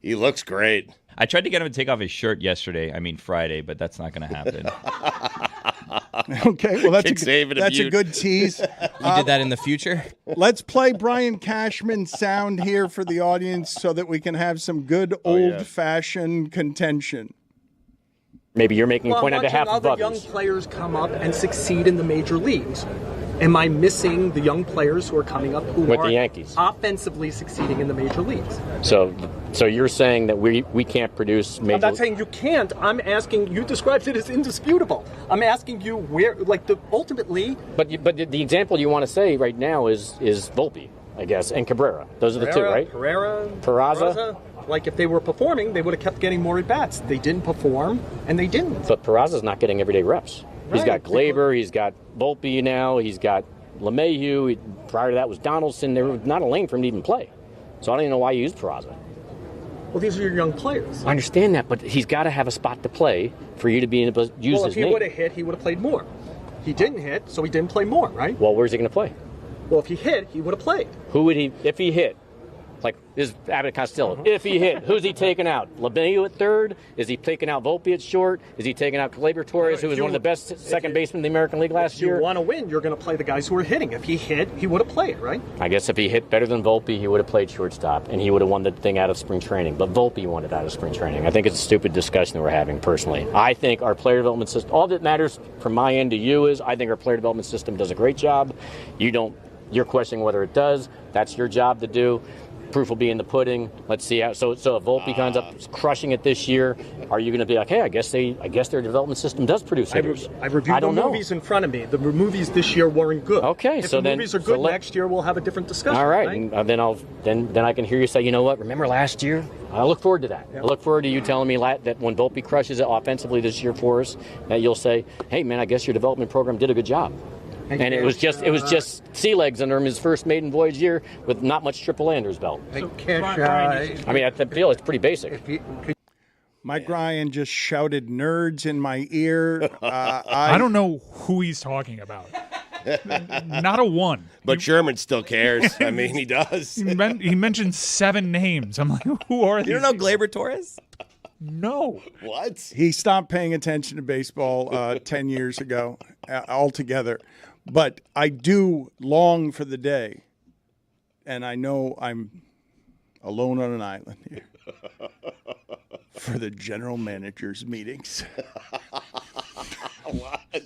S3: He looks great.
S4: I tried to get him to take off his shirt yesterday. I mean Friday, but that's not going to happen.
S2: Okay, well, that's
S3: a
S2: good tease.
S7: You did that in the future?
S2: Let's play Brian Cashman's sound here for the audience so that we can have some good old-fashioned contention.
S9: Maybe you're making a point on behalf of
S13: other young
S9: others.
S13: players come up and succeed in the major leagues. Am I missing the young players who are coming up who
S9: With
S13: are
S9: the Yankees.
S13: offensively succeeding in the major leagues?
S9: So you're saying that we can't produce major.
S13: I'm not saying you can't. I'm asking. You described it as indisputable. I'm asking you where, ultimately.
S9: But the example you want to say right now is Volpe, I guess, and Cabrera. Those are the two, right? Peraza.
S13: Like if they were performing, they would have kept getting more at bats. They didn't perform, and they didn't.
S9: But Peraza's not getting everyday reps. He's got Glaber, he's got Volpe now, he's got LeMahieu. Prior to that was Donaldson. There was not a lane for him to even play. So I don't even know why you used Peraza.
S13: Well, these are your young players.
S9: I understand that, but he's got to have a spot to play for you to be able to use his name.
S13: If he would have hit, he would have played more. He didn't hit, so he didn't play more, right?
S9: Well, where's he going to play?
S13: Well, if he hit, he would have played.
S9: Who would he, if he hit? Like, this is Abbott Costello. If he hit, who's he taking out? LeMahieu at third? Is he taking out Volpe at short? Is he taking out Glaber Torres, who was one of the best second basemen in the American League last year?
S13: If you want to win, you're going to play the guys who are hitting. If he hit, he would have played, right?
S9: I guess if he hit better than Volpe, he would have played shortstop, and he would have won the thing out of spring training. But Volpe won it out of spring training. I think it's a stupid discussion that we're having, personally. I think our player development system, all that matters from my end to you is I think our player development system does a great job. You're questioning whether it does. That's your job to do. Proof will be in the pudding. Let's see how. So if Volpe comes up crushing it this year, are you going to be like, hey, I guess their development system does produce hitters?
S13: I reviewed the movies in front of me. The movies this year weren't good.
S9: Okay,
S13: if
S9: so
S13: the
S9: then
S13: movies are good next year, we'll have a different discussion.
S9: All right, and then I can hear you say, you know what? Remember last year? I look forward to that. Yeah. I look forward to you telling me that when Volpe crushes it offensively this year for us, that you'll say, hey man, I guess your development program did a good job. And it was just sea legs under him his first maiden voyage year with not much triple A under his belt. I mean, I feel it's pretty basic.
S2: Mike Ryan just shouted nerds in my ear.
S11: I don't know who he's talking about. Not a one.
S3: But Sherman still cares. I mean, he does.
S11: He mentioned 7 names. I'm like, who are these?
S7: You don't know Glaber Torres?
S11: No.
S3: What?
S2: He stopped paying attention to baseball 10 years ago altogether. But I do long for the day, and I know I'm alone on an island here, for the general manager's meetings.
S3: What?